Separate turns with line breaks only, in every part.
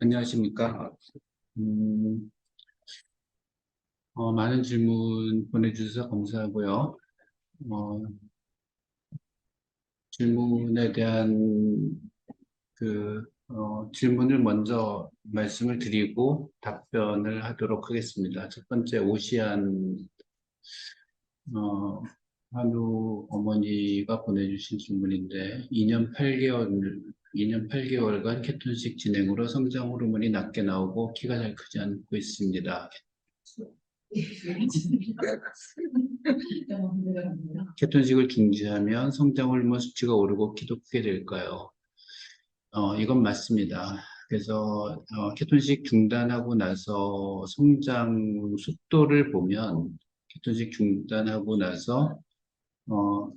안녕하십니까. 음, 많은 질문 보내주셔서 감사하고요. 어, 질문에 대한 질문을 먼저 말씀을 드리고 답변을 하도록 하겠습니다. 첫 번째, 어, 한우 어머니가 보내주신 질문인데, 2년 8개월간 케톤식 진행으로 성장 호르몬이 낮게 나오고 키가 잘 크지 않고 있습니다. 케톤식을 중지하면 성장 호르몬 수치가 오르고 키도 크게 될까요? 이건 맞습니다. 그래서 케톤식 중단하고 나서 성장 속도를 보면 케톤식 중단하고 나서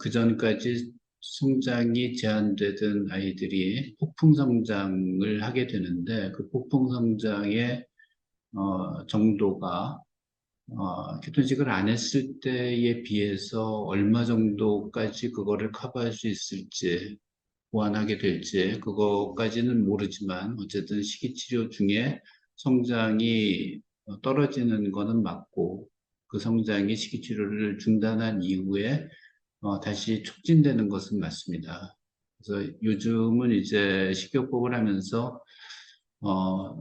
그 전까지 성장이 제한되던 아이들이 폭풍 성장을 하게 되는데 그 폭풍 성장의 정도가 케톤식을 안 했을 때에 비해서 얼마 정도까지 그거를 커버할 수 있을지, 보완하게 될지, 그거까지는 모르지만, 어쨌든 식이치료 중에 성장이 떨어지는 거는 맞고, 그 성장이 식이치료를 중단한 이후에 다시 촉진되는 것은 맞습니다. 그래서 요즘은 이제 식이요법을 하면서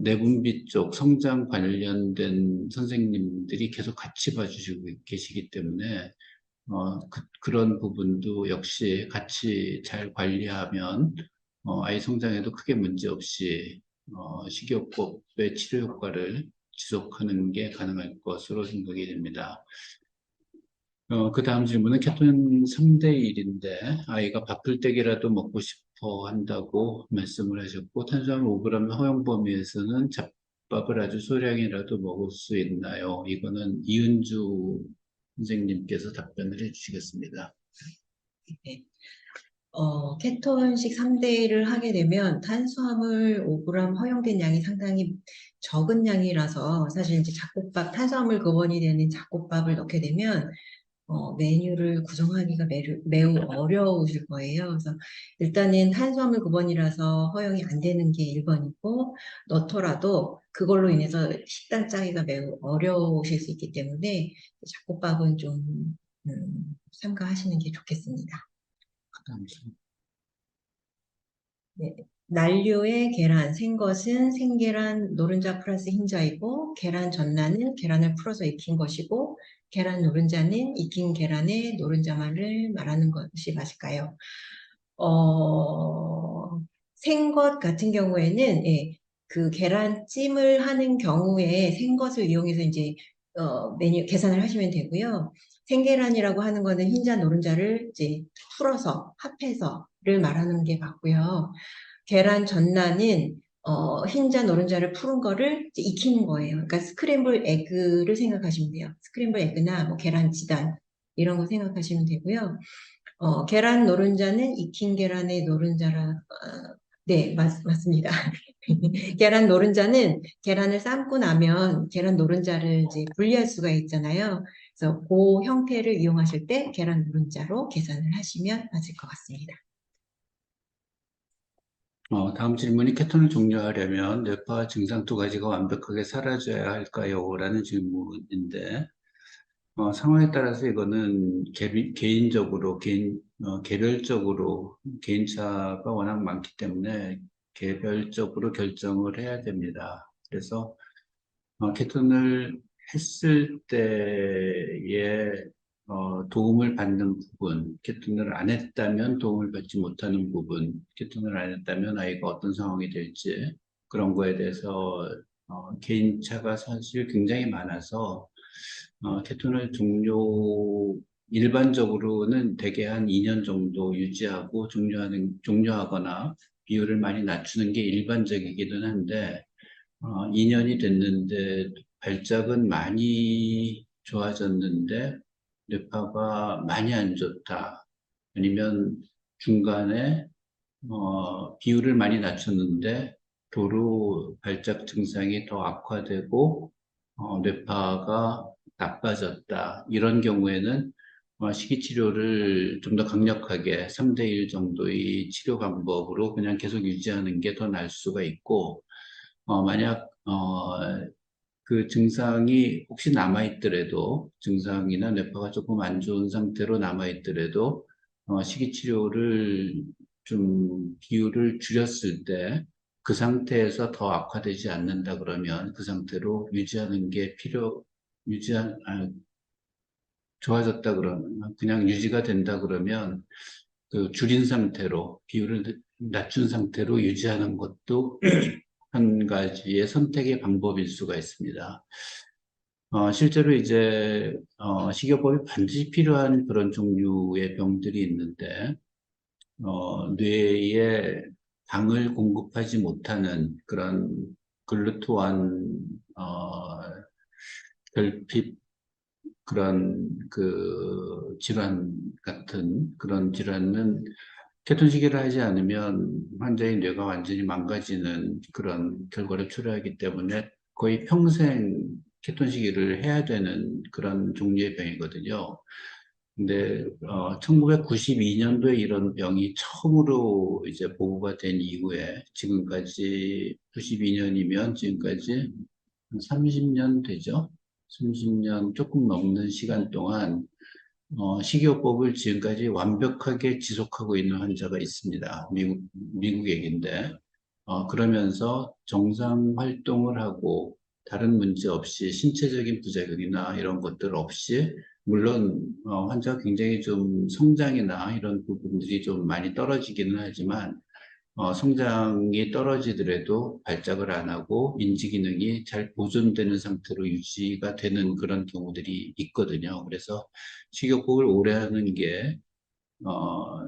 내분비 쪽 성장 관련된 선생님들이 계속 같이 봐주시고 계시기 때문에 그런 부분도 역시 같이 잘 관리하면 아이 성장에도 크게 문제 없이 식이요법의 치료 효과를 지속하는 게 가능할 것으로 생각이 됩니다. 그 다음 질문은 케톤 3대 1인데 아이가 밥풀떼기라도 먹고 싶어 한다고 말씀을 하셨고 탄수화물 5g 허용 범위에서는 잡밥을 아주 소량이라도 먹을 수 있나요? 이거는 이은주 선생님께서 답변을 해주시겠습니다.
네. 케톤식 3대1을 하게 되면 탄수화물 5g 허용된 양이 상당히 적은 양이라서 사실 이제 잡곡밥, 탄수화물 근원이 되는 잡곡밥을 넣게 되면 메뉴를 구성하기가 매우 어려우실 거예요. 그래서 일단은 탄수화물 근원이라서 허용이 안 되는 게 1번이고 넣더라도 그걸로 인해서 식단 짜기가 매우 어려우실 수 있기 때문에 잡곡밥은 좀 삼가하시는 게 좋겠습니다.
그다음 질문.
네. 난류의 계란, 생것은 생계란 노른자 플러스 흰자이고 계란 전란은 계란을 풀어서 익힌 것이고 계란 노른자는 익힌 계란의 노른자만을 말하는 것이 맞을까요? 생것 같은 경우에는 그 계란찜을 하는 경우에 생것을 이용해서 이제 메뉴 계산을 하시면 되고요. 생계란이라고 하는 거는 흰자 노른자를 이제 풀어서 합해서를 말하는 게 맞고요. 계란 전란은 흰자 노른자를 푸른 거를 이제 익히는 거예요. 그러니까 스크램블 에그를 생각하시면 돼요. 스크램블 에그나 뭐 계란 지단 이런 거 생각하시면 되고요. 계란 노른자는 익힌 계란의 노른자라, 네, 맞습니다. 계란 노른자는 계란을 삶고 나면 계란 노른자를 이제 분리할 수가 있잖아요. 그래서 그 형태를 이용하실 때 계란 노른자로 계산을 하시면 맞을 것 같습니다.
다음 질문이 케톤을 종료하려면 뇌파 증상 두 가지가 완벽하게 사라져야 할까요? 라는 질문인데 상황에 따라서 이거는 개인적으로, 개별적으로, 개인차가 워낙 많기 때문에 개별적으로 결정을 해야 됩니다. 그래서, 케톤을 했을 때에, 도움을 받는 부분, 케톤을 안 했다면 도움을 받지 못하는 부분, 케톤을 안 했다면 아이가 어떤 상황이 될지, 그런 거에 대해서, 개인차가 사실 굉장히 많아서, 케톤을 일반적으로는 대개 한 2년 정도 유지하고 종료하거나 비율을 많이 낮추는 게 일반적이기는 한데, 2년이 됐는데 발작은 많이 좋아졌는데 뇌파가 많이 안 좋다. 아니면 중간에 비율을 많이 낮췄는데 도로 발작 증상이 더 악화되고 뇌파가 나빠졌다. 이런 경우에는 식이치료를 좀 더 강력하게 3대1 정도의 치료 방법으로 그냥 계속 유지하는 게 더 나을 수가 있고 만약 그 증상이 혹시 남아있더라도 증상이나 뇌파가 조금 안 좋은 상태로 남아있더라도 식이치료를 좀 비율을 줄였을 때 그 상태에서 더 악화되지 않는다 그러면 그 상태로 유지하는 게 좋아졌다 그러면 그냥 유지가 된다 그러면 그 줄인 상태로 비율을 낮춘 상태로 유지하는 것도 한 가지의 선택의 방법일 수가 있습니다. 실제로 이제 식이요법이 반드시 필요한 그런 종류의 병들이 있는데 뇌에 당을 공급하지 못하는 그런 글루토안 결핍 그런 그 질환 같은 그런 질환은 케톤식이를 하지 않으면 환자의 뇌가 완전히 망가지는 그런 결과를 초래하기 때문에 거의 평생 케톤식이를 해야 되는 그런 종류의 병이거든요. 근데 1992년도에 이런 병이 처음으로 이제 보고가 된 이후에 지금까지 92년이면 지금까지 30년 되죠. 30년 조금 넘는 시간 동안 식이요법을 지금까지 완벽하게 지속하고 있는 환자가 있습니다. 미국 얘기인데, 그러면서 정상 활동을 하고 다른 문제 없이 신체적인 부작용이나 이런 것들 없이, 물론, 환자가 굉장히 좀 성장이나 이런 부분들이 좀 많이 떨어지기는 하지만, 성장이 떨어지더라도 발작을 안 하고 인지 기능이 잘 보존되는 상태로 유지가 되는 그런 경우들이 있거든요. 그래서 식이요법을 오래 하는 게, 어,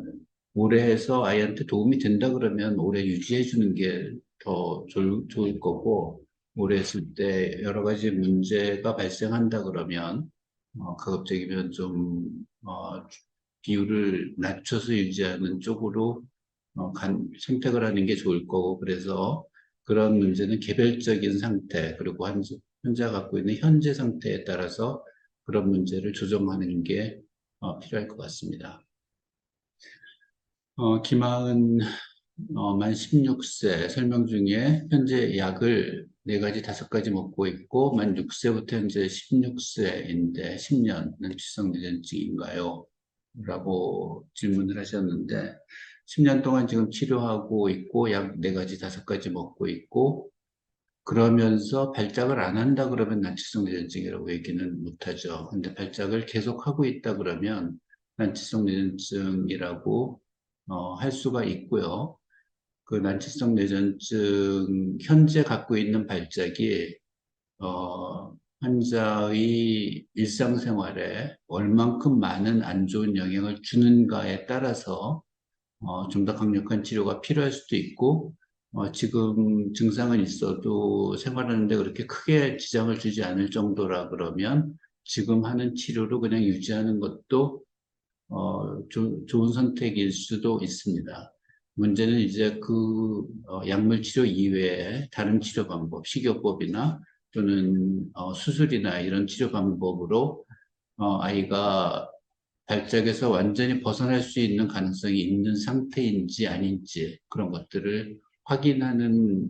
오래 해서 아이한테 도움이 된다 그러면 오래 유지해 주는 게 더 좋을 거고, 오래 했을 때 여러 가지 문제가 발생한다 그러면, 가급적이면 좀, 비율을 낮춰서 유지하는 쪽으로 선택을 하는 게 좋을 거고, 그래서 그런 문제는 개별적인 상태, 그리고 환자가 갖고 있는 현재 상태에 따라서 그런 문제를 조정하는 게 필요할 것 같습니다. 김하은 만 16세 설명 중에 현재 약을 4가지, 5가지 먹고 있고 만 6세부터 현재 16세인데 10년은 취성대전증인가요? 라고 질문을 하셨는데 10년 동안 지금 치료하고 있고 약 4가지, 5가지 먹고 있고 그러면서 발작을 안 한다 그러면 난치성 뇌전증이라고 얘기는 못하죠. 근데 발작을 계속하고 있다 그러면 난치성 뇌전증이라고 할 수가 있고요. 그 난치성 뇌전증 현재 갖고 있는 발작이 환자의 일상생활에 얼만큼 많은 안 좋은 영향을 주는가에 따라서 좀 더 강력한 치료가 필요할 수도 있고, 지금 증상은 있어도 생활하는데 그렇게 크게 지장을 주지 않을 정도라 그러면 지금 하는 치료로 그냥 유지하는 것도 좋은 선택일 수도 있습니다. 문제는 이제 그 약물 치료 이외에 다른 치료 방법, 식이요법이나 또는 수술이나 이런 치료 방법으로 아이가 발작에서 완전히 벗어날 수 있는 가능성이 있는 상태인지 아닌지 그런 것들을 확인하는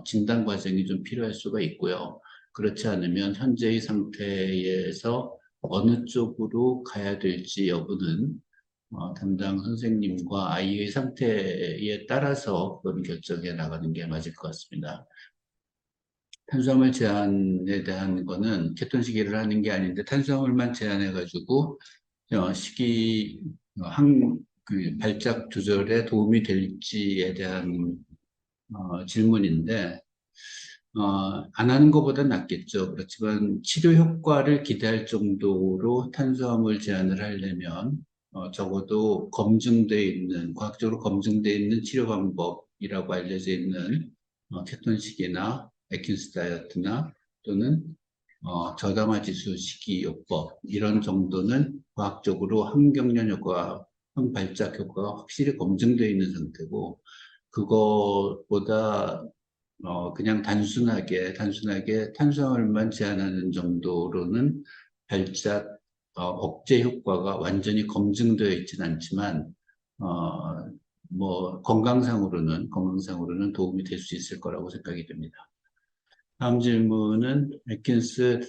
진단 과정이 좀 필요할 수가 있고요. 그렇지 않으면 현재의 상태에서 어느 쪽으로 가야 될지 여부는 담당 선생님과 아이의 상태에 따라서 그런 결정해 나가는 게 맞을 것 같습니다. 탄수화물 제한에 대한 거는 케톤식이를 하는 게 아닌데 탄수화물만 제한해가지고 식이 그 발작 조절에 도움이 될지에 대한 질문인데 안 하는 것보다 낫겠죠. 그렇지만 치료 효과를 기대할 정도로 탄수화물 제한을 하려면 적어도 검증돼 있는 과학적으로 검증돼 있는 치료 방법이라고 알려져 있는 케톤식이나 에킨스 다이어트나 또는 저당화 지수 식이요법 이런 정도는 과학적으로 항경련 효과, 항발작 효과가 확실히 검증되어 있는 상태고 그것보다 그냥 단순하게 탄수화물만 제한하는 정도로는 발작 억제 효과가 완전히 검증되어 있지는 않지만 뭐 건강상으로는 도움이 될 수 있을 거라고 생각이 됩니다. 다음 질문은 애킨스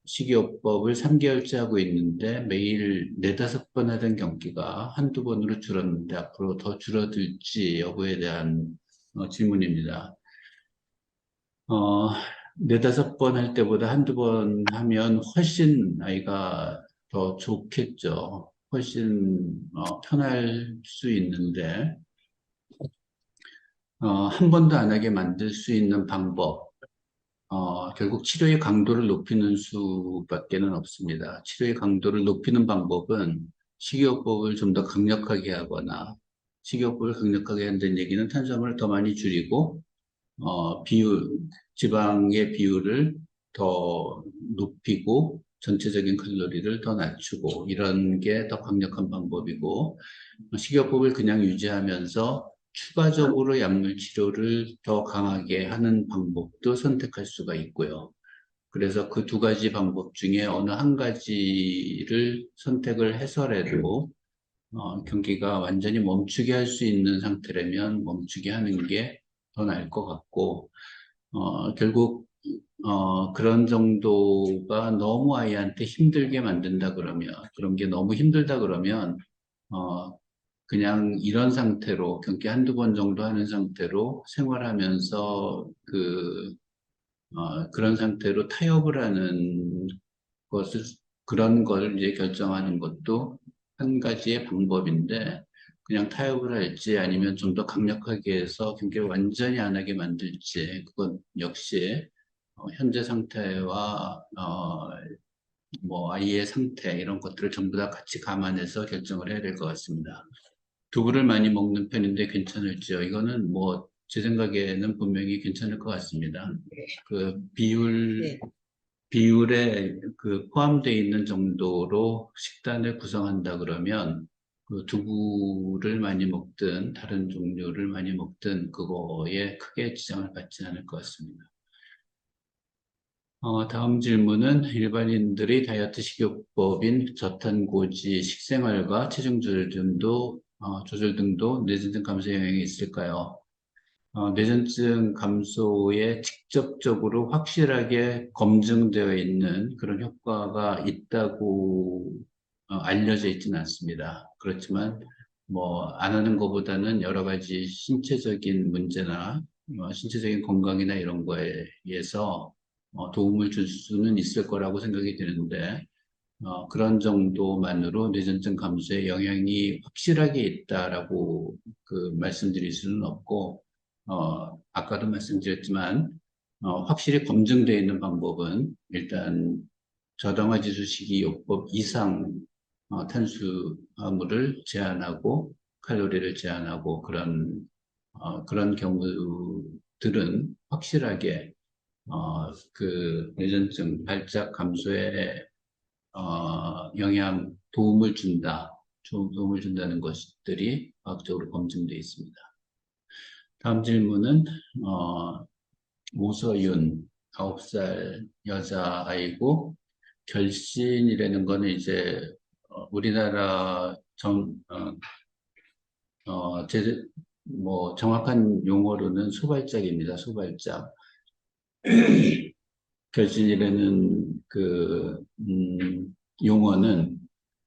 식이요법을 3개월째 하고 있는데 매일 4~5번 하던 경기가 한두 번으로 줄었는데 앞으로 더 줄어들지 여부에 대한 질문입니다. 4~5번 할 때보다 한두 번 하면 훨씬 아이가 더 좋겠죠. 훨씬 편할 수 있는데 한 번도 안 하게 만들 수 있는 방법, 결국 치료의 강도를 높이는 수밖에는 없습니다. 치료의 강도를 높이는 방법은 식이요법을 좀 더 강력하게 하거나, 식이요법을 강력하게 한다는 얘기는 탄수화물을 더 많이 줄이고, 지방의 비율을 더 높이고, 전체적인 칼로리를 더 낮추고, 이런 게 더 강력한 방법이고, 식이요법을 그냥 유지하면서 추가적으로 약물 치료를 더 강하게 하는 방법도 선택할 수가 있고요. 그래서 그 두 가지 방법 중에 어느 한 가지를 선택을 해서라도 경기가 완전히 멈추게 할 수 있는 상태라면 멈추게 하는 게 더 나을 것 같고, 결국 그런 정도가 너무 아이한테 힘들게 만든다 그러면, 그런 게 너무 힘들다 그러면 어, 그냥 이런 상태로 경기 한두 번 정도 하는 상태로 생활하면서 그런 상태로 타협을 하는 것을, 그런 걸 이제 결정하는 것도 한 가지의 방법인데, 그냥 타협을 할지 아니면 좀 더 강력하게 해서 경기를 완전히 안 하게 만들지, 그건 역시 현재 상태와 뭐 아이의 상태 이런 것들을 전부 다 같이 감안해서 결정을 해야 될 것 같습니다. 두부를 많이 먹는 편인데 괜찮을지요? 이거는 뭐 제 생각에는 분명히 괜찮을 것 같습니다. 그
네.
비율에 그 포함되어 있는 정도로 식단을 구성한다 그러면 그 두부를 많이 먹든 다른 종류를 많이 먹든 그거에 크게 지장을 받지 않을 것 같습니다. 다음 질문은 일반인들의 다이어트 식이요법인 저탄고지 식생활과 체중 조절 등도 뇌전증 감소에 영향이 있을까요? 뇌전증 감소에 직접적으로 확실하게 검증되어 있는 그런 효과가 있다고 알려져 있지는 않습니다. 그렇지만 뭐 안 하는 것보다는 여러 가지 신체적인 문제나 신체적인 건강이나 이런 거에 의해서 도움을 줄 수는 있을 거라고 생각이 드는데 그런 정도만으로 뇌전증 감소에 영향이 확실하게 있다라고 말씀드릴 수는 없고, 아까도 말씀드렸지만, 확실히 검증되어 있는 방법은 일단 저당화 지수 식이요법 이상 탄수화물을 제한하고 칼로리를 제한하고 그런 경우들은 확실하게 뇌전증 발작 감소에 도움을 준다는 것들이 과학적으로 검증되어 있습니다. 다음 질문은, 오서윤, 9살 여자아이고, 결신이라는 거는 이제, 우리나라 정확한 용어로는 소발작입니다. 소발작. 결신이라는 용어는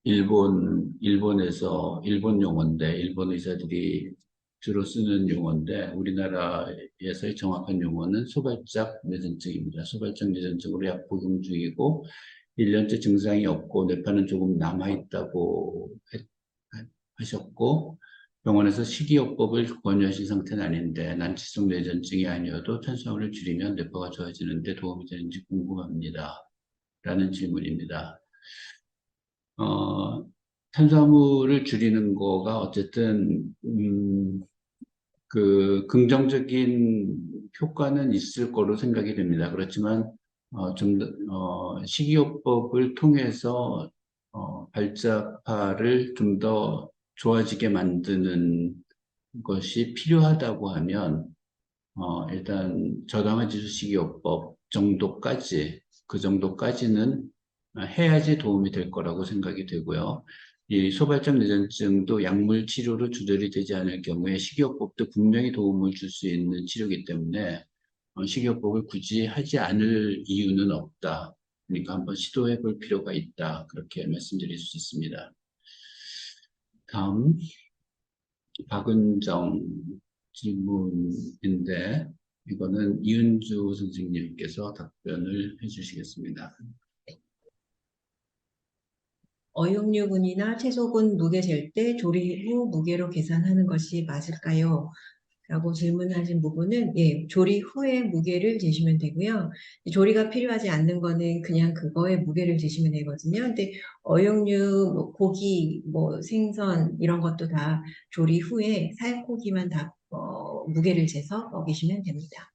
일본 용어인데, 일본 의사들이 주로 쓰는 용어인데, 우리나라에서의 정확한 용어는 소발작 뇌전증입니다. 소발작 뇌전증으로 약 복용 중이고, 1년째 증상이 없고, 뇌파는 조금 남아있다고 하셨고, 병원에서 식이요법을 권유하신 상태는 아닌데 난치성 뇌전증이 아니어도 탄수화물을 줄이면 뇌파가 좋아지는데 도움이 되는지 궁금합니다. 라는 질문입니다. 탄수화물을 줄이는 거가 어쨌든 긍정적인 효과는 있을 거로 생각이 됩니다. 그렇지만 식이요법을 통해서 발작파를 좀 더 좋아지게 만드는 것이 필요하다고 하면 일단 저당화 지수 식이요법 그 정도까지는 해야지 도움이 될 거라고 생각이 되고요. 이 소발적 뇌전증도 약물 치료로 조절이 되지 않을 경우에 식이요법도 분명히 도움을 줄 수 있는 치료이기 때문에 식이요법을 굳이 하지 않을 이유는 없다. 그러니까 한번 시도해 볼 필요가 있다. 그렇게 말씀드릴 수 있습니다. 다음, 박은정 질문인데, 이거는 이은주 선생님께서 답변을 해 주시겠습니다.
어육류분이나 채소군 무게 잴 때 조리 후 무게로 계산하는 것이 맞을까요? 라고 질문하신 부분은 조리 후에 무게를 재시면 되고요. 조리가 필요하지 않는 거는 그냥 그거에 무게를 재시면 되거든요. 근데 어육류, 뭐 고기, 뭐 생선 이런 것도 다 조리 후에 살코기만 다 무게를 재서 먹이시면 됩니다.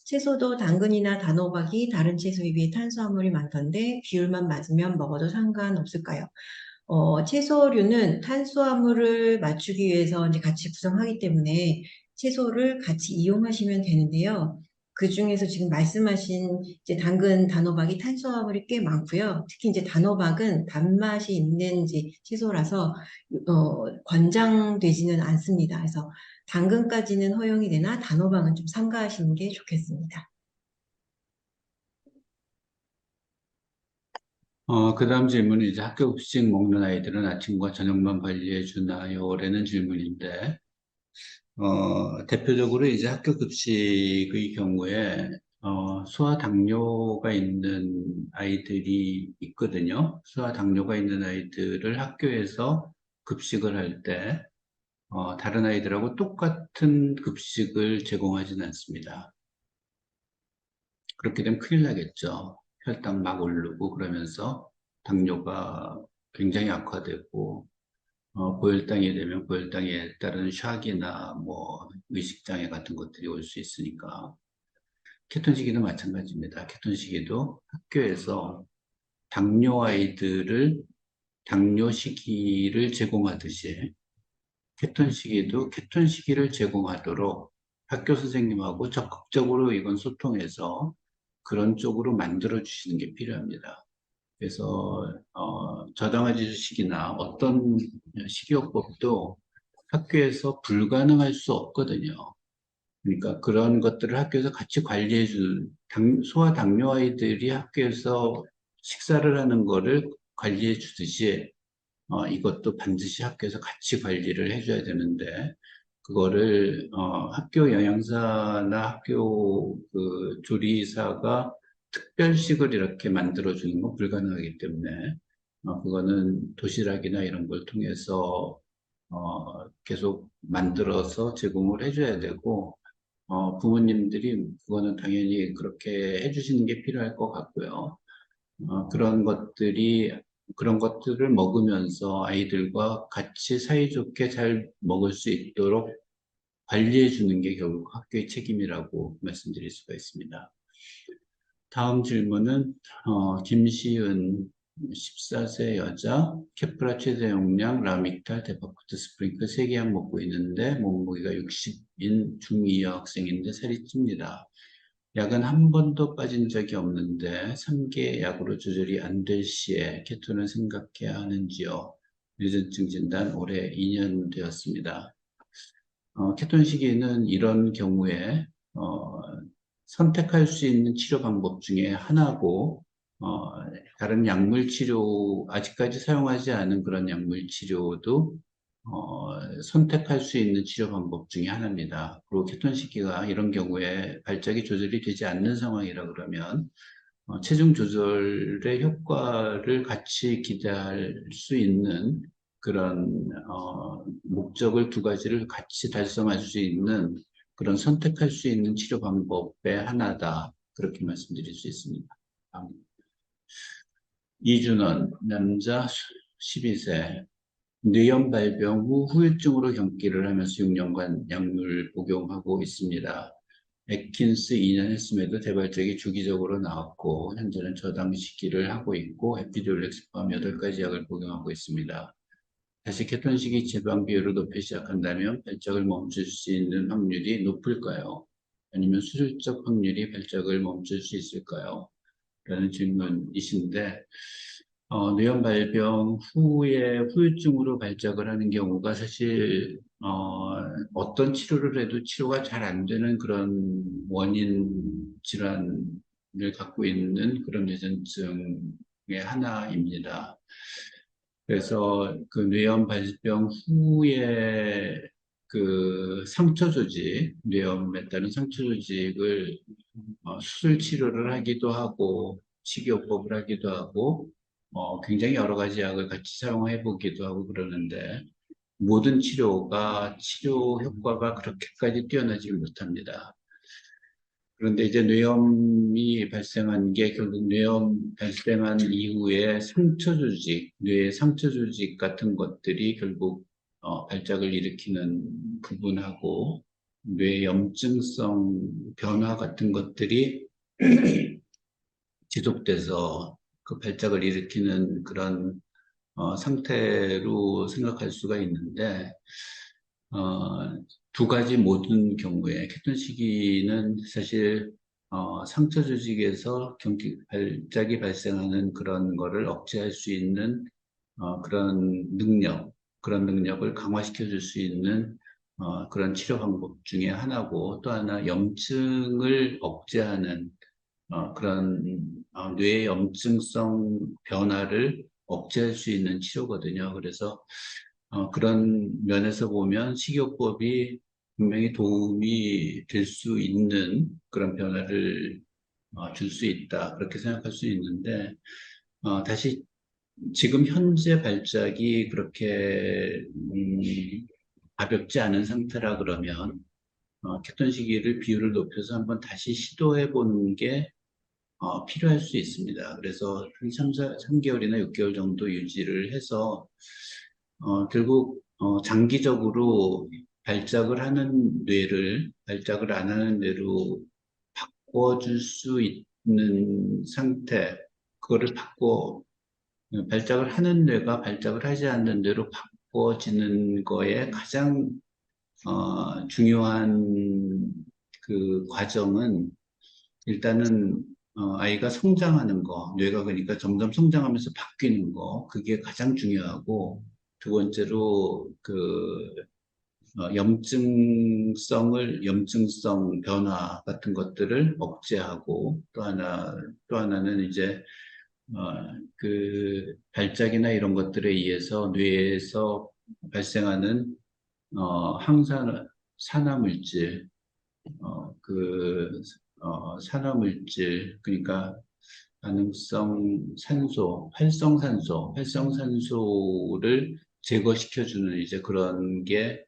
채소도 당근이나 단호박이 다른 채소에 비해 탄수화물이 많던데 비율만 맞으면 먹어도 상관없을까요? 채소류는 탄수화물을 맞추기 위해서 이제 같이 구성하기 때문에 채소를 같이 이용하시면 되는데요. 그 중에서 지금 말씀하신 이제 당근, 단호박이 탄수화물이 꽤 많고요. 특히 이제 단호박은 단맛이 있는 이제 채소라서 권장되지는 않습니다. 그래서 당근까지는 허용이 되나 단호박은 좀 삼가하시는 게 좋겠습니다.
그 다음 질문은 이제 학교 급식 먹는 아이들은 아침과 저녁만 관리해 주나요? 라는 질문인데, 대표적으로 이제 학교 급식의 경우에, 소아 당뇨가 있는 아이들이 있거든요. 소아 당뇨가 있는 아이들을 학교에서 급식을 할 때, 다른 아이들하고 똑같은 급식을 제공하지는 않습니다. 그렇게 되면 큰일 나겠죠. 혈당 막 오르고 그러면서 당뇨가 굉장히 악화되고, 고혈당이 되면 고혈당에 따른 샥이나 뭐 의식장애 같은 것들이 올 수 있으니까. 케톤식이도 마찬가지입니다. 케톤식이도 학교에서 당뇨 아이들을 당뇨식이를 제공하듯이 케톤식이도 케톤식이를 제공하도록 학교 선생님하고 적극적으로 이건 소통해서 그런 쪽으로 만들어 주시는 게 필요합니다. 그래서 저당화제 주식이나 어떤 식이요법도 학교에서 불가능할 수 없거든요. 그러니까 그런 것들을 학교에서 같이 관리해 줄 소아 당뇨 아이들이 학교에서 식사를 하는 거를 관리해 주듯이 이것도 반드시 학교에서 같이 관리를 해줘야 되는데 그거를 학교 영양사나 학교 그 조리사가 특별식을 이렇게 만들어주는 건 불가능하기 때문에 그거는 도시락이나 이런 걸 통해서 계속 만들어서 제공을 해줘야 되고 부모님들이 그거는 당연히 그렇게 해주시는 게 필요할 것 같고요. 그런 것들을 먹으면서 아이들과 같이 사이좋게 잘 먹을 수 있도록 관리해 주는 게 결국 학교의 책임이라고 말씀드릴 수가 있습니다. 다음 질문은, 김시은 14세 여자, 케프라 최대 용량, 라믹탈, 데파코트 스프링크 3개약 먹고 있는데 몸무게가 60인 중2 여학생인데 살이 찝니다. 약은 한 번도 빠진 적이 없는데 3개 약으로 조절이 안 될 시에 케톤을 생각해야 하는지요? 유전증 진단 올해 2년 되었습니다. 케톤 시기는 이런 경우에 선택할 수 있는 치료 방법 중에 하나고 어, 다른 약물 치료 아직까지 사용하지 않은 그런 약물 치료도 선택할 수 있는 치료 방법 중에 하나입니다. 그리고 케톤 시기가 이런 경우에 발작이 조절이 되지 않는 상황이라 그러면 체중 조절의 효과를 같이 기대할 수 있는 그런 목적을 두 가지를 같이 달성할 수 있는 그런 선택할 수 있는 치료 방법의 하나다. 그렇게 말씀드릴 수 있습니다. 다음. 이준원, 남자 12세, 뇌염 발병 후 후유증으로 경기를 하면서 6년간 약물 복용하고 있습니다. 에킨스 2년 했음에도 대발적이 주기적으로 나왔고 현재는 저당 식기를 하고 있고 에피듀올렉스 포함 8가지 약을 복용하고 있습니다. 다시 케톤식이 지방 비율을 높이기 시작한다면 발작을 멈출 수 있는 확률이 높을까요? 아니면 수술적 확률이 발작을 멈출 수 있을까요? 라는 질문이신데 뇌염 발병 후에 후유증으로 발작을 하는 경우가 사실, 어떤 치료를 해도 치료가 잘 안 되는 그런 원인 질환을 갖고 있는 그런 뇌전증의 하나입니다. 그래서 그 뇌염 발병 후에 그 상처 조직, 뇌염에 따른 상처 조직을 수술 치료를 하기도 하고, 식이요법을 하기도 하고, 굉장히 여러 가지 약을 같이 사용해 보기도 하고 그러는데, 모든 치료가 치료 효과가 그렇게까지 뛰어나지 못합니다. 그런데 이제 뇌염이 발생한 게 결국 뇌염 발생한 이후에 상처 조직, 뇌의 상처 조직 같은 것들이 결국 발작을 일으키는 부분하고 뇌 염증성 변화 같은 것들이 지속돼서 그 발작을 일으키는 그런 상태로 생각할 수가 있는데, 어, 두 가지 모든 경우에 케톤 시기는 사실 상처 조직에서 발작이 발생하는 그런 거를 억제할 수 있는 그런 능력을 강화시켜 줄 수 있는 그런 치료 방법 중에 하나고, 또 하나 염증을 억제하는 그런 뇌의 염증성 변화를 억제할 수 있는 치료거든요. 그래서 그런 면에서 보면 식이요법이 분명히 도움이 될 수 있는 그런 변화를 줄 수 있다. 그렇게 생각할 수 있는데, 다시 지금 현재 발작이 그렇게 가볍지 않은 상태라 그러면 케톤 시기를 비율을 높여서 한번 다시 시도해 보는 게 필요할 수 있습니다. 그래서 한 3개월이나 6개월 정도 유지를 해서 결국 장기적으로 발작을 안 하는 뇌로 바꿔줄 수 있는 상태, 그거를 발작을 하는 뇌가 발작을 하지 않는 뇌로 바꿔지는 거에 가장 중요한 그 과정은 일단은 아이가 성장하는 거, 뇌가 그러니까 점점 성장하면서 바뀌는 거, 그게 가장 중요하고, 두 번째로 염증성 변화 같은 것들을 억제하고, 또 하나는 이제 그 발작이나 이런 것들에 의해서 뇌에서 발생하는 산화물질, 산화물질, 그러니까 활성산소를 제거시켜주는 이제 그런 게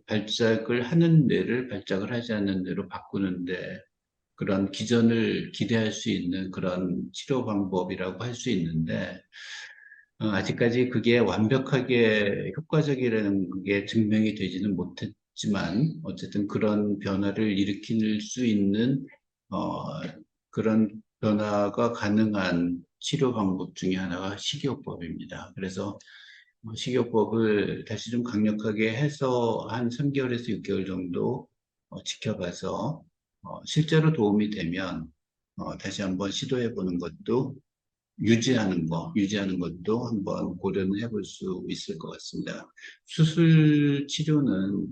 발작을 하는 뇌를 발작을 하지 않는 뇌로 바꾸는데 그런 기전을 기대할 수 있는 그런 치료 방법이라고 할 수 있는데 아직까지 그게 완벽하게 효과적이라는 게 증명이 되지는 못했지만 어쨌든 그런 변화를 일으킬 수 있는 어, 그런 변화가 가능한 치료 방법 중에 하나가 식이요법입니다. 그래서 식이요법을 다시 좀 강력하게 해서 한 3개월에서 6개월 정도 지켜봐서 실제로 도움이 되면 다시 한번 시도해 보는 것도 유지하는 것도 한번 고려는 해볼 수 있을 것 같습니다. 수술 치료는,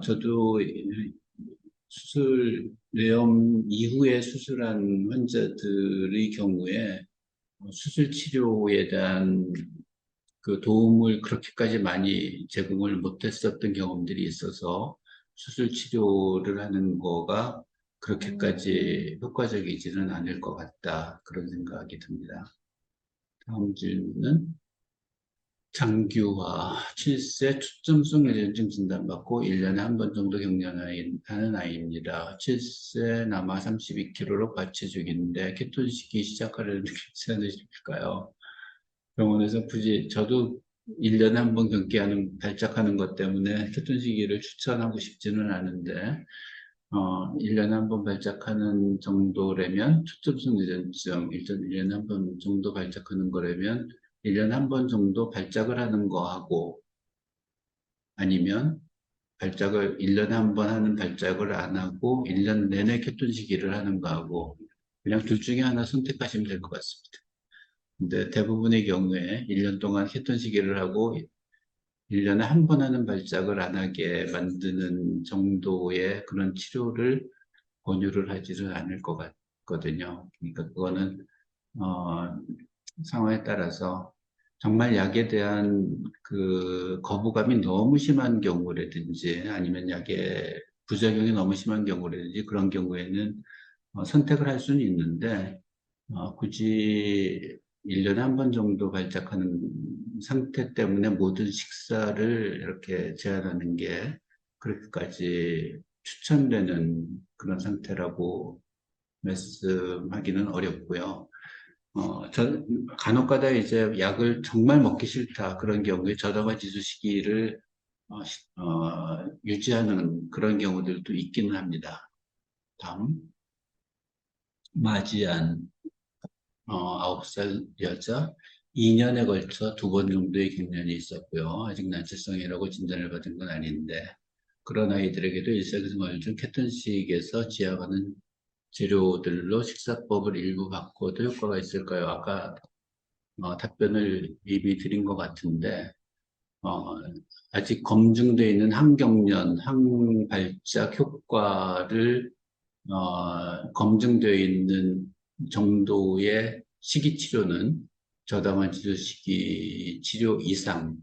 저도 뇌염 이후에 수술한 환자들의 경우에 수술 치료에 대한 그 도움을 그렇게까지 많이 제공을 못했었던 경험들이 있어서 수술 치료를 하는 거가 그렇게까지 효과적이지는 않을 것 같다. 그런 생각이 듭니다. 다음 질문은 장규화 7세 초점성 뇌전증 진단받고 1년에 한 번 정도 경련하는 아이입니다. 7세 남아 32kg로 과체중인데 케톤식이 시작하려는 게 괜찮으실까요? 병원에서 굳이 저도 1년에 한 번 발작하는 것 때문에 케톤 시기를 추천하고 싶지는 않은데 1년에 한 번 발작하는 정도라면 초점성 뇌전증 1년에 한 번 정도 발작하는 거라면 1년에 한 번 정도 발작을 하는 거하고 아니면 1년에 한 번 하는 발작을 안 하고 1년 내내 케톤 시기를 하는 거하고 그냥 둘 중에 하나 선택하시면 될 것 같습니다. 근데 대부분의 경우에 1년 동안 케톤 시기를 하고 1년에 한 번 하는 발작을 안 하게 만드는 정도의 그런 치료를 권유를 하지는 않을 것 같거든요. 그러니까 그거는 어, 상황에 따라서 정말 약에 대한 그 거부감이 너무 심한 경우라든지 아니면 약의 부작용이 너무 심한 경우라든지 그런 경우에는 선택을 할 수는 있는데 굳이 1년에 한 번 정도 발작하는 상태 때문에 모든 식사를 이렇게 제한하는 게 그렇게까지 추천되는 그런 상태라고 말씀하기는 어렵고요. 간혹 가다 이제 약을 정말 먹기 싫다. 그런 경우에 저당화 지수 시기를 유지하는 그런 경우들도 있기는 합니다. 다음, 마지안, 9살 여자, 2년에 걸쳐 2번 정도의 갱년이 있었고요. 아직 난치성이라고 진단을 받은 건 아닌데, 그런 아이들에게도 일상생활 중 케톤식에서 지향하는 재료들로 식사법을 일부 바꿔도 효과가 있을까요? 아까 답변을 이미 드린 것 같은데, 어, 아직 검증되어 있는 항경련, 항발작 효과를 검증되어 있는 정도의 시기 치료는 저당화 치료 시기 치료 이상,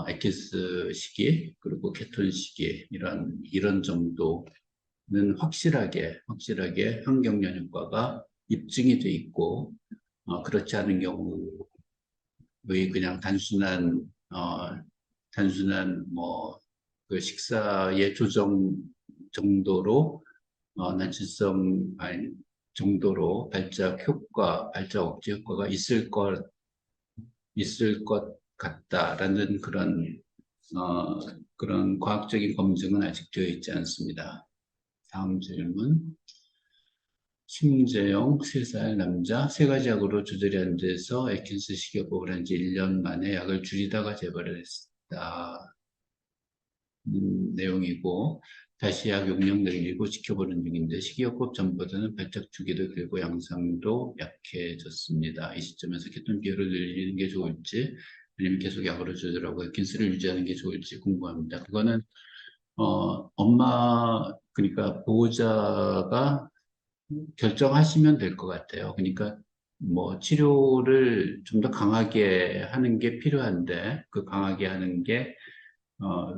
에키스 시기, 그리고 케톤 시기, 이런 정도는 확실하게 항경련 효과가 입증이 돼 있고, 그렇지 않은 경우 의 그냥 단순한 뭐 그 식사의 조정 정도로 난치성 아니 정도로 발작 억제 효과가 있을 것 같다라는 어, 그런 과학적인 검증은 아직 되어 있지 않습니다. 다음 질문. 심재영, 3살 남자, 3가지 약으로 조절이 안 돼서 에킨스 식이요법을 한 지 1년 만에 약을 줄이다가 재발을 했다. 내용이고, 다시 약 용량 늘리고 지켜보는 중인데, 식이요법 전보다는 발작 주기도 길고 양상도 약해졌습니다. 이 시점에서 케톤 비율을 늘리는 게 좋을지, 아니면 계속 약으로 조절하고 에킨스를 유지하는 게 좋을지 궁금합니다. 그거는, 그러니까 보호자가 결정하시면 될 것 같아요. 그러니까 뭐 치료를 좀 더 강하게 하는 게 필요한데 그 강하게 하는 게 어,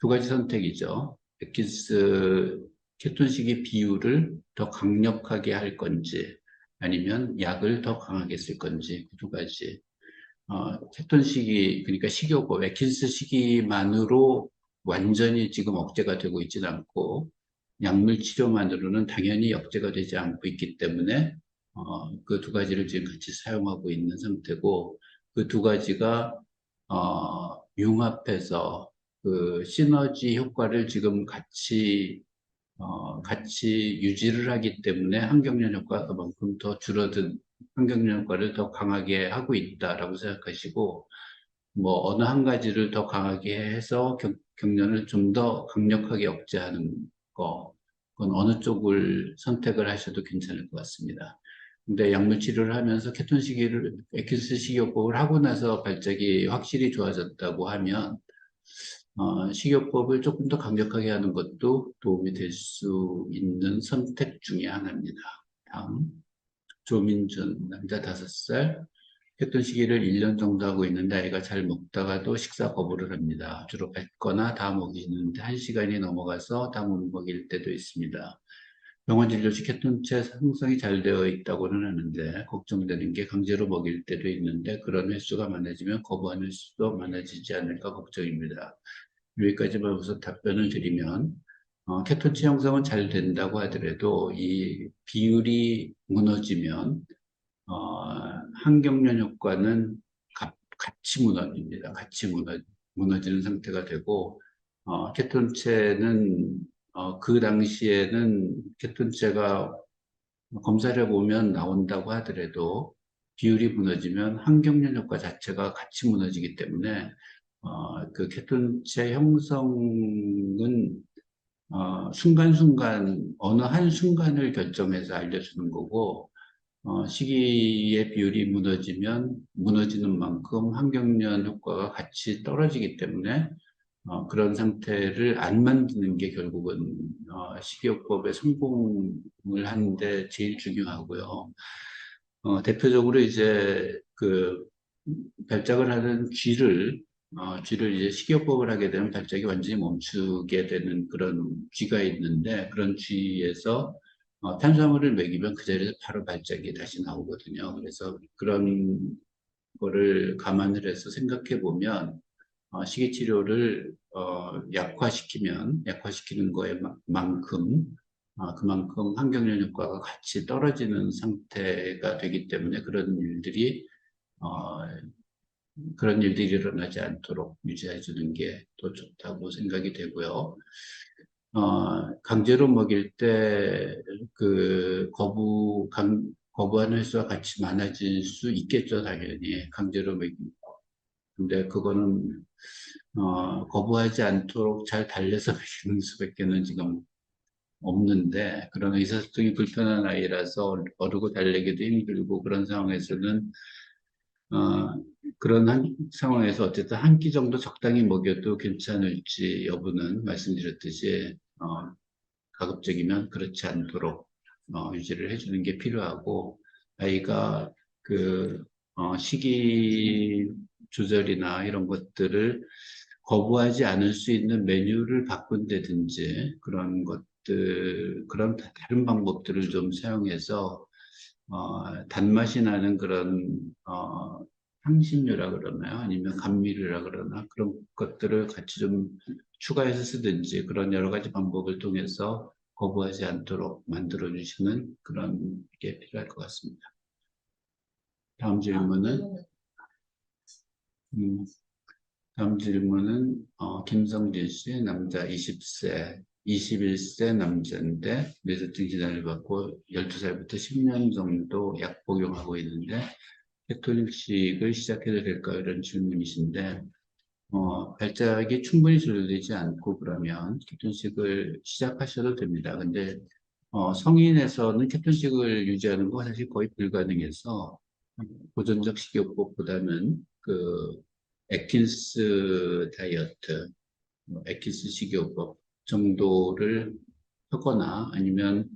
두 가지 선택이죠. 에킨스 케톤식의 비율을 더 강력하게 할 건지 아니면 약을 더 강하게 쓸 건지 그 두 가지. 케톤식이 그러니까 식이요법 에킨스 식이만으로 완전히 지금 억제가 되고 있지는 않고 약물 치료만으로는 당연히 억제가 되지 않고 있기 때문에 그 두 가지를 지금 같이 사용하고 있는 상태고 그 두 가지가 융합해서 그 시너지 효과를 지금 같이 유지를 하기 때문에 환경련 효과가 그만큼 더 줄어든 환경련 효과를 더 강하게 하고 있다라고 생각하시고 뭐 어느 한 가지를 더 강하게 해서 경련을 좀 더 강력하게 억제하는 거 그건 어느 쪽을 선택을 하셔도 괜찮을 것 같습니다. 근데 약물 치료를 하면서 에키스 식이요법을 하고 나서 발작이 확실히 좋아졌다고 하면 식이요법을 조금 더 강력하게 하는 것도 도움이 될 수 있는 선택 중에 하나입니다. 다음, 조민준, 남자 5살. 했던 시기를 1년 정도 하고 있는데 아이가 잘 먹다가도 식사 거부를 합니다. 주로 뱉거나 다 먹이는데 1시간이 넘어가서 다 못 먹일 때도 있습니다. 병원 진료 시 케톤체 형성이 잘 되어 있다고는 하는데 걱정되는 게 강제로 먹일 때도 있는데 그런 횟수가 많아지면 거부하는 횟수도 많아지지 않을까 걱정입니다. 여기까지만 우선 답변을 드리면 케톤체 형성은 잘 된다고 하더라도 이 비율이 무너지면 항경련 효과는 같이 무너집니다. 무너지는 상태가 되고 케톤체는 그 당시에는 케톤체가 검사를 해보면 나온다고 하더라도 비율이 무너지면 항경련 효과 자체가 같이 무너지기 때문에 그 케톤체 형성은 순간순간 어느 한 순간을 결정해서 알려주는 거고 식이의 비율이 무너지는 만큼 환경연 효과가 같이 떨어지기 때문에 그런 상태를 안 만드는 게 결국은 식이요법의 성공을 하는데 제일 중요하고요. 대표적으로 이제 그 발작을 하는 쥐를 이제 식이요법을 하게 되면 발작이 완전히 멈추게 되는 그런 쥐가 있는데 그런 쥐에서 탄수화물을 먹이면 그 자리에서 바로 발작이 다시 나오거든요. 그래서 그런 거를 감안을 해서 생각해 보면 식이치료를 약화시키는 거에 만큼 그만큼 환경연 효과가 같이 떨어지는 상태가 되기 때문에 어, 그런 일들이 일어나지 않도록 유지해 주는 게 더 좋다고 생각이 되고요. 강제로 먹일 때 거부하는 횟수와 같이 많아질 수 있겠죠, 당연히. 강제로 먹이 근데 그거는 거부하지 않도록 잘 달래서 먹이는 수밖에는 지금 없는데 그런 의사소통이 불편한 아이라서 어르고 달래기도 힘들고 그런 상황에서는 어, 상황에서 어쨌든 한 끼 정도 적당히 먹여도 괜찮을지 여부는 말씀드렸듯이 가급적이면 그렇지 않도록 유지를 해주는 게 필요하고 아이가 그 식이 조절이나 이런 것들을 거부하지 않을 수 있는 메뉴를 바꾼다든지 그런 다른 방법들을 좀 사용해서 단맛이 나는 그런 향신료라 그러나요? 아니면 감미료라 그러나 그런 것들을 같이 좀 추가해서 쓰든지 그런 여러 가지 방법을 통해서 거부하지 않도록 만들어 주시는 그런 게 필요할 것 같습니다. 다음 질문은 음, 다음 질문은 김성진 씨, 남자 20세, 21세 남자인데 뇌졸중 진단을 받고 12살부터 10년 정도 약 복용하고 있는데 케토닉식을 시작해도 될까요? 이런 질문이신데 발작이 충분히 조절되지 않고 그러면 케톤식을 시작하셔도 됩니다. 근데 성인에서는 케톤식을 유지하는 거 사실 거의 불가능해서 보존적 식이요법보다는 애킨스 다이어트, 애킨스 식이요법 정도를 하거나 아니면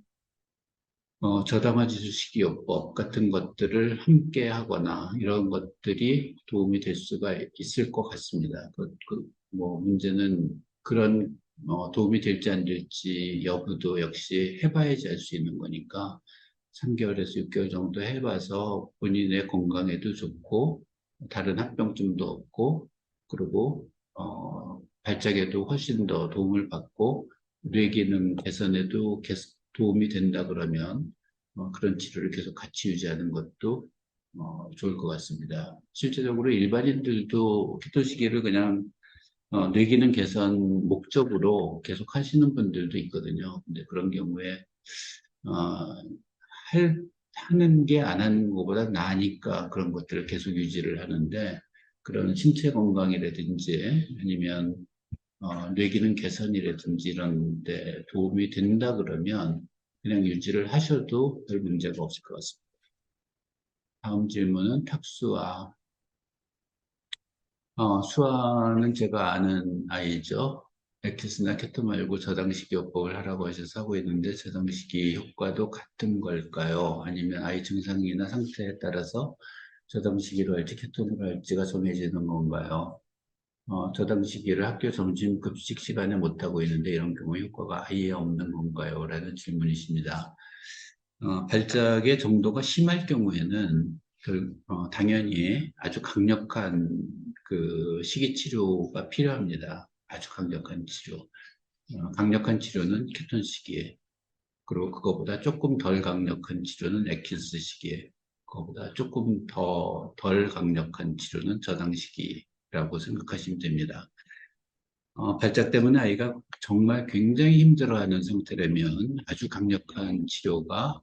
저당화지수 식이요법 같은 것들을 함께 하거나 이런 것들이 도움이 될 수가 있을 것 같습니다. 문제는 그런 도움이 될지 안 될지 여부도 역시 해봐야지 알 수 있는 거니까 3개월에서 6개월 정도 해봐서 본인의 건강에도 좋고 다른 합병증도 없고 그리고 발작에도 훨씬 더 도움을 받고 뇌기능 개선에도 도움이 된다 그러면 그런 치료를 계속 같이 유지하는 것도 좋을 것 같습니다. 실제적으로 일반인들도 키토시기를 그냥 뇌기능 개선 목적으로 계속 하시는 분들도 있거든요. 근데 그런 경우에 어, 하는 게 안 하는 것보다 나으니까 그런 것들을 계속 유지를 하는데 그런 신체 건강이라든지 아니면 뇌기능 개선이라든지 이런 데 도움이 된다 그러면 그냥 유지를 하셔도 별 문제가 없을 것 같습니다. 다음 질문은 탁수아. 수아는 제가 아는 아이죠. 액티스나 케토 말고 저당식이요법을 하라고 하셔서 하고 있는데 저당식이 효과도 같은 걸까요? 아니면 아이 증상이나 상태에 따라서 저당식이로 할지 케톤으로 할지가 정해지는 건가요? 저당시기를 학교 점심 급식 시간에 못하고 있는데 이런 경우 효과가 아예 없는 건가요? 라는 질문이십니다. 발작의 정도가 심할 경우에는 당연히 아주 강력한 그 식이 치료가 필요합니다. 아주 강력한 치료. 강력한 치료는 케톤식이에 그리고 그거보다 조금 덜 강력한 치료는 에킨스 시기에, 그거보다 조금 덜 강력한 치료는 저당 시기라고 생각하시면 됩니다. 발작 때문에 아이가 정말 굉장히 힘들어하는 상태라면 아주 강력한 치료가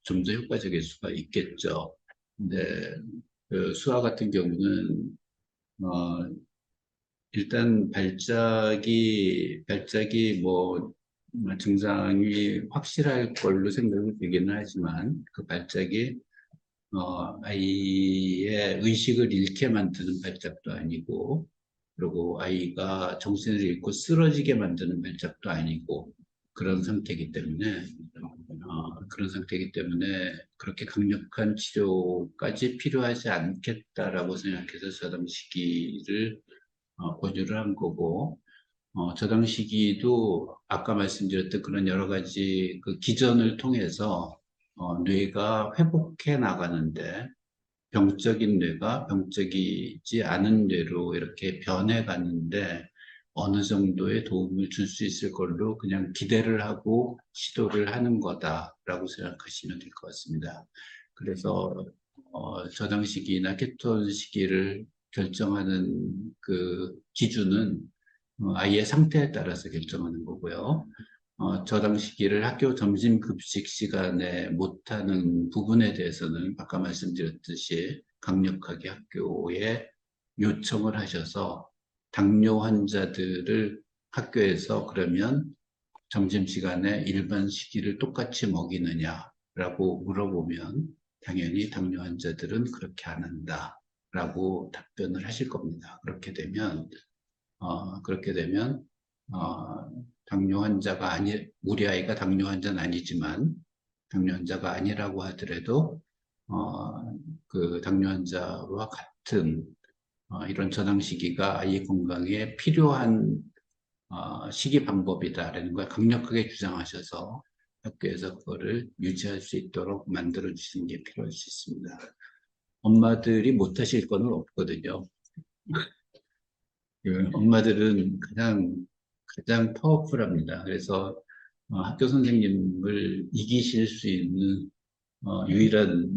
좀 더 효과적일 수가 있겠죠. 근데 그 수아 같은 경우는 어, 일단 발작이 뭐 증상이 확실할 걸로 생각이 되기는 하지만 그 발작이 아이의 의식을 잃게 만드는 발작도 아니고, 그리고 아이가 정신을 잃고 쓰러지게 만드는 발작도 아니고, 그런 상태이기 때문에, 그런 상태이기 때문에 그렇게 강력한 치료까지 필요하지 않겠다라고 생각해서 저당시기를 권유를 한 거고, 저당 시기도 아까 말씀드렸던 그런 여러 가지 그 기전을 통해서 뇌가 회복해 나가는데 병적인 뇌가 병적이지 않은 뇌로 이렇게 변해 가는데 어느 정도의 도움을 줄 수 있을 걸로 그냥 기대를 하고 시도를 하는 거다라고 생각하시면 될 것 같습니다. 그래서 저당 시기나 케톤 시기를 결정하는 그 기준은 아이의 상태에 따라서 결정하는 거고요. 저당 시기를 학교 점심 급식 시간에 못하는 부분에 대해서는 아까 말씀드렸듯이 강력하게 학교에 요청을 하셔서 당뇨 환자들을 학교에서 그러면 점심시간에 일반 시기를 똑같이 먹이느냐라고 물어보면 당연히 당뇨 환자들은 그렇게 안 한다라고 답변을 하실 겁니다. 그렇게 되면, 당뇨 환자가 우리 아이가 당뇨 환자는 아니지만, 당뇨 환자가 아니라고 하더라도, 그 당뇨 환자와 같은, 이런 저당 시기가 아이 건강에 필요한, 시기 방법이다라는 걸 강력하게 주장하셔서 학교에서 그거를 유지할 수 있도록 만들어 주시는 게 필요할 수 있습니다. 엄마들이 못하실 거는 없거든요. 그 엄마들은 가장 파워풀합니다. 그래서 학교 선생님을 이기실 수 있는 유일한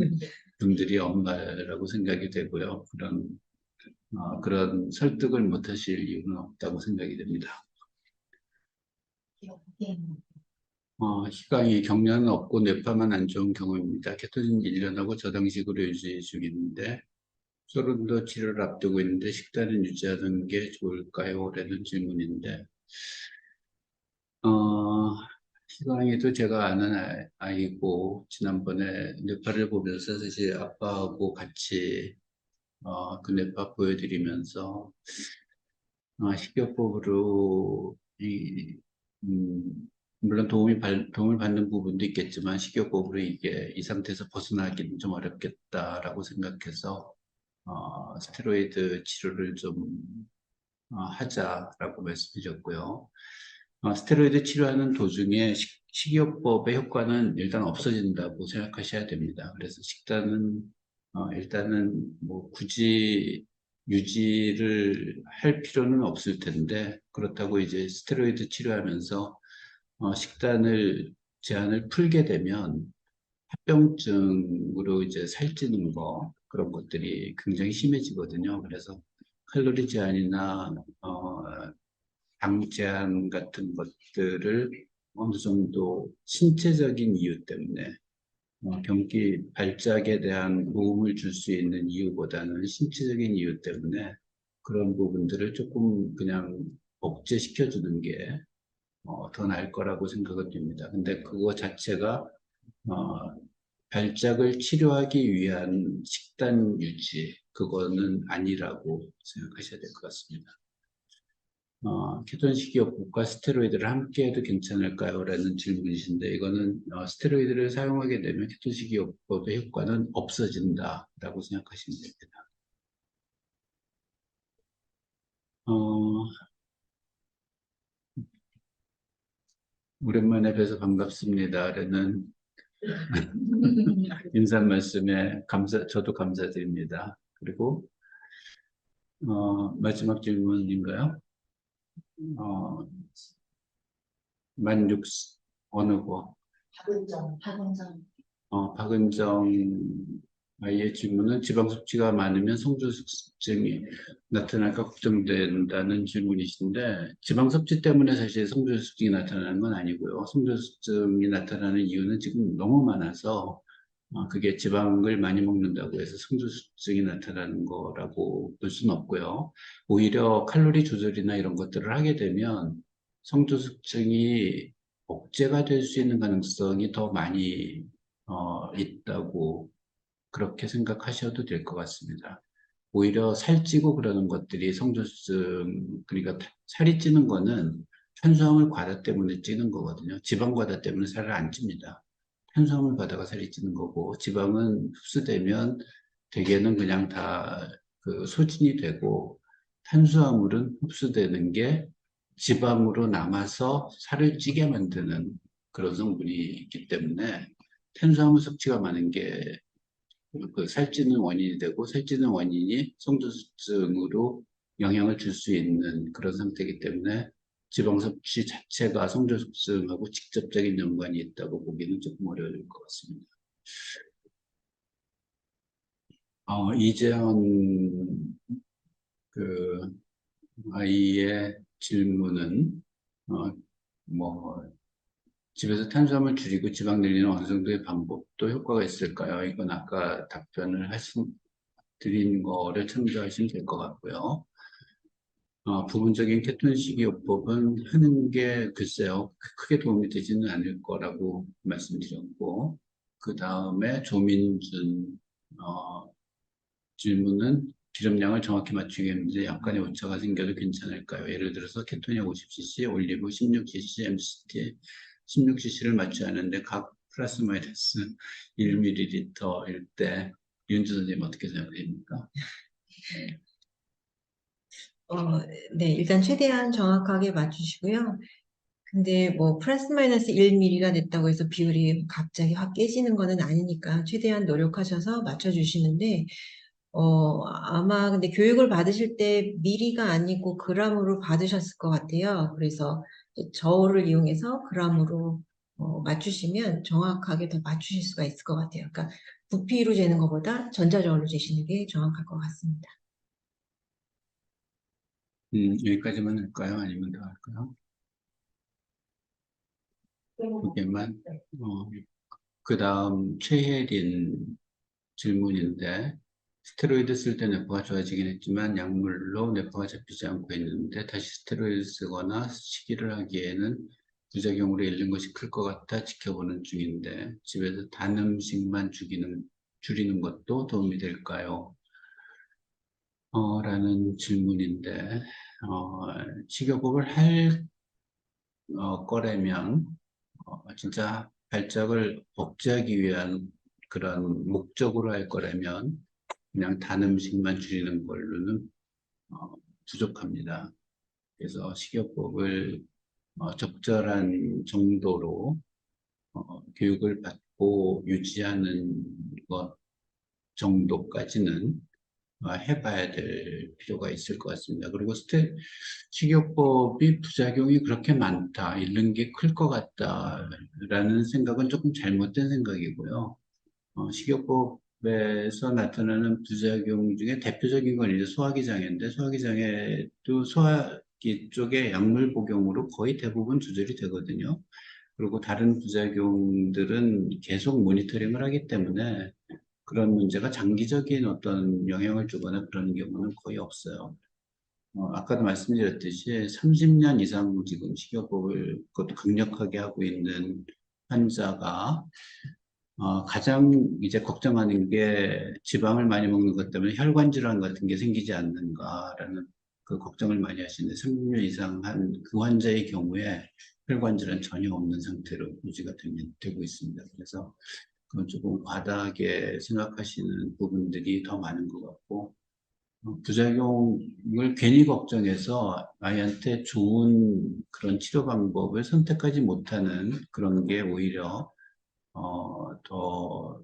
분들이 엄마라고 생각이 되고요. 그런 설득을 못 하실 이유는 없다고 생각이 됩니다. 희강이 경련은 없고 뇌파만 안 좋은 경우입니다. 케토진 1년하고 저당식으로 유지 중인데 소론도 치료를 앞두고 있는데 식단은 유지하는 게 좋을까요? 라는 질문인데 희광이도 제가 아는 아이고, 지난번에 뇌파를 보면서 사실 아빠하고 같이, 그 뇌파 보여드리면서, 식이요법으로, 물론 도움을 받는 부분도 있겠지만, 식이요법으로 이게 이 상태에서 벗어나기는 좀 어렵겠다라고 생각해서, 스테로이드 치료를 좀 하자라고 말씀드렸고요. 스테로이드 치료하는 도중에 식이요법의 효과는 일단 없어진다고 생각하셔야 됩니다. 그래서 식단은 일단은 뭐 굳이 유지를 할 필요는 없을 텐데 그렇다고 이제 스테로이드 치료하면서 식단을 제한을 풀게 되면 합병증으로 이제 살찌는 거 그런 것들이 굉장히 심해지거든요. 그래서 칼로리 제한이나 당 제한 같은 것들을 어느 정도 신체적인 이유 때문에 경기 발작에 대한 도움을 줄 수 있는 이유보다는 신체적인 이유 때문에 그런 부분들을 조금 그냥 억제시켜주는 게 더 나을 거라고 생각은 됩니다. 근데 그거 자체가 어, 발작을 치료하기 위한 식단 유지, 그거는 아니라고 생각하셔야 될 것 같습니다. 케톤 식이요법과 스테로이드를 함께 해도 괜찮을까요? 라는 질문이신데, 이거는 스테로이드를 사용하게 되면 케톤 식이요법의 효과는 없어진다라고 생각하시면 됩니다. 어, 오랜만에 뵈서 반갑습니다. 라는 인사 말씀에 저도 감사드립니다. 그리고 마지막 질문인가요? 어, 16, 어느 거? 박은정 아이의 질문은 지방 섭취가 많으면 성조숙증이 나타날까 걱정된다는 질문이신데 지방 섭취 때문에 사실 성조숙증이 나타나는 건 아니고요. 성조숙증이 나타나는 이유는 지금 너무 많아서 그게 지방을 많이 먹는다고 해서 성조숙증이 나타나는 거라고 볼 수는 없고요. 오히려 칼로리 조절이나 이런 것들을 하게 되면 성조숙증이 억제가 될 수 있는 가능성이 더 많이 있다고 그렇게 생각하셔도 될 것 같습니다. 오히려 살찌고 그러는 것들이 성조증, 그러니까 살이 찌는 거는 탄수화물 과다 때문에 찌는 거거든요. 지방 과다 때문에 살을 안 찝니다. 탄수화물 과다가 살이 찌는 거고, 지방은 흡수되면 대개는 그냥 다 그 소진이 되고, 탄수화물은 흡수되는 게 지방으로 남아서 살을 찌게 만드는 그런 성분이 있기 때문에 탄수화물 섭취가 많은 게 그 살찌는 원인이 되고 살찌는 원인이 성조증으로 영향을 줄 수 있는 그런 상태이기 때문에 지방 섭취 자체가 성조증하고 직접적인 연관이 있다고 보기는 조금 어려울 것 같습니다. 이재현 그 아이의 질문은 어, 뭐 집에서 탄수화물 줄이고 지방 늘리는 어느 정도의 방법도 효과가 있을까요? 이건 아까 답변을 드린 거를 참조하시면 될 것 같고요. 부분적인 케톤 식이요법은 하는 게 글쎄요, 크게 도움이 되지는 않을 거라고 말씀드렸고, 그 다음에 조민준, 질문은 기름량을 정확히 맞추기 위해 약간의 오차가 생겨도 괜찮을까요? 예를 들어서 케톤이 50cc, 올리브 16cc, MCT 16cc를 맞춰야 하는데 각 플러스 마이너스 1ml일 때 윤주 선생님 어떻게 생각됩니까?
어, 네, 일단 최대한 정확하게 맞추시고요. 근데 뭐 플러스 마이너스 1mm가 됐다고 해서 비율이 갑자기 확 깨지는 거는 아니니까 최대한 노력하셔서 맞춰주시는데 아마 근데 교육을 받으실 때 미리가 아니고 그람으로 받으셨을 것 같아요. 그래서 이제 저울을 이용해서 그람으로 맞추시면 정확하게 더 맞추실 수가 있을 것 같아요. 그러니까 부피로 재는 것보다 전자저울로 재시는 게 정확할 것 같습니다.
여기까지만 할까요? 아니면 더 할까요? 두 개만. 그 다음 최혜린 질문인데, 스테로이드 쓸 때 뇌파가 좋아지긴 했지만 약물로 뇌파가 잡히지 않고 있는데 다시 스테로이드 쓰거나 시기를 하기에는 부작용으로 잃는 것이 클 것 같아 지켜보는 중인데 집에서 단 음식만 줄이는 것도 도움이 될까요? 라는 질문인데 식이요법을 할 거라면 진짜 발작을 억제하기 위한 그런 목적으로 할 거라면 그냥 단 음식만 줄이는 걸로는 어, 부족합니다. 그래서 식이요법을 적절한 정도로 교육을 받고 유지하는 것 정도까지는 해봐야 될 필요가 있을 것 같습니다. 그리고 식이요법이 부작용이 그렇게 많다, 잃는 게 클 것 같다라는 생각은 조금 잘못된 생각이고요. 식이요법에서 나타나는 부작용 중에 대표적인 건 이제 소화기 장애인데, 소화기 장애도 소화기 쪽에 약물 복용으로 거의 대부분 조절이 되거든요. 그리고 다른 부작용들은 계속 모니터링을 하기 때문에 그런 문제가 장기적인 어떤 영향을 주거나 그런 경우는 거의 없어요. 아까도 말씀드렸듯이 30년 이상 지금 식이요법을 그것도 강력하게 하고 있는 환자가 가장 이제 걱정하는 게 지방을 많이 먹는 것 때문에 혈관 질환 같은 게 생기지 않는가라는 그 걱정을 많이 하시는데 30년 이상 한 그 환자의 경우에 혈관 질환 전혀 없는 상태로 유지가 되고 있습니다. 그래서 그건 조금 과다하게 생각하시는 부분들이 더 많은 것 같고 부작용을 괜히 걱정해서 아이한테 좋은 그런 치료 방법을 선택하지 못하는 그런 게 오히려 더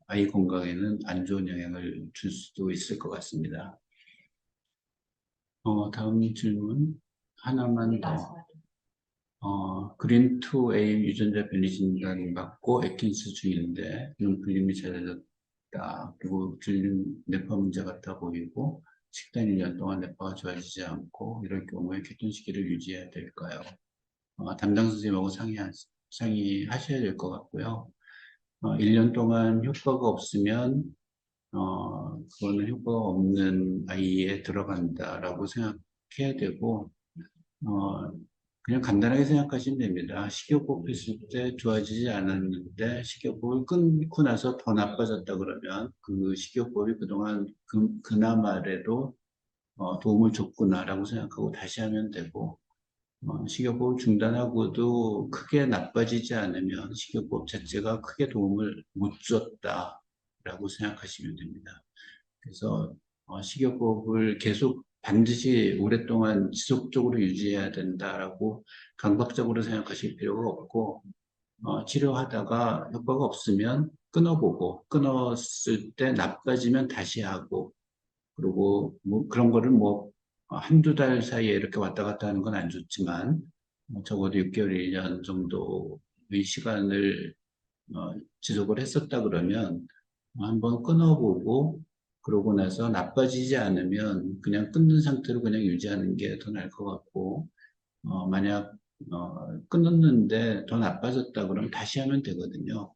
아이 건강에는 안 좋은 영향을 줄 수도 있을 것 같습니다. 다음 질문 하나만 더. 그린2A 유전자 변이 진단 받고 에킨스 중인데 눈풀림이 잦아졌다. 그리고 들림 뇌파 문제 같아 보이고 식단 1년 동안 뇌파가 좋아지지 않고 이럴 경우에 케톤 식이를 유지해야 될까요? 담당 선생님하고 상의하셔야 될 것 같고요. 1년 동안 효과가 없으면 그거는 효과가 없는 아이에 들어간다라고 생각해야 되고 어, 그냥 간단하게 생각하시면 됩니다. 식이요법 했을 때 좋아지지 않았는데 식이요법을 끊고 나서 더 나빠졌다 그러면 그 식이요법이 그동안 그나마라도 도움을 줬구나라고 생각하고 다시 하면 되고, 식이요법을 중단하고도 크게 나빠지지 않으면 식이요법 자체가 크게 도움을 못 줬다라고 생각하시면 됩니다. 그래서 식이요법을 계속 반드시 오랫동안 지속적으로 유지해야 된다라고 강박적으로 생각하실 필요가 없고, 치료하다가 효과가 없으면 끊어보고, 끊었을 때 나빠지면 다시 하고, 그리고 뭐 그런 거를 뭐 한두 달 사이에 이렇게 왔다 갔다 하는 건 안 좋지만, 적어도 6개월, 1년 정도의 시간을 지속을 했었다 그러면 한번 끊어보고 그러고 나서 나빠지지 않으면 그냥 끊는 상태로 그냥 유지하는 게 더 나을 것 같고, 만약 끊었는데 더 나빠졌다 그러면 다시 하면 되거든요.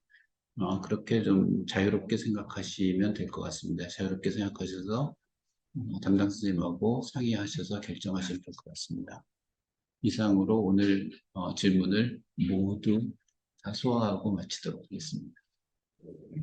그렇게 좀 자유롭게 생각하시면 될 것 같습니다. 자유롭게 생각하셔서 담당 선생님하고 상의하셔서 결정하시면 될 것 같습니다. 이상으로 오늘 질문을 모두 다 소화하고 마치도록 하겠습니다.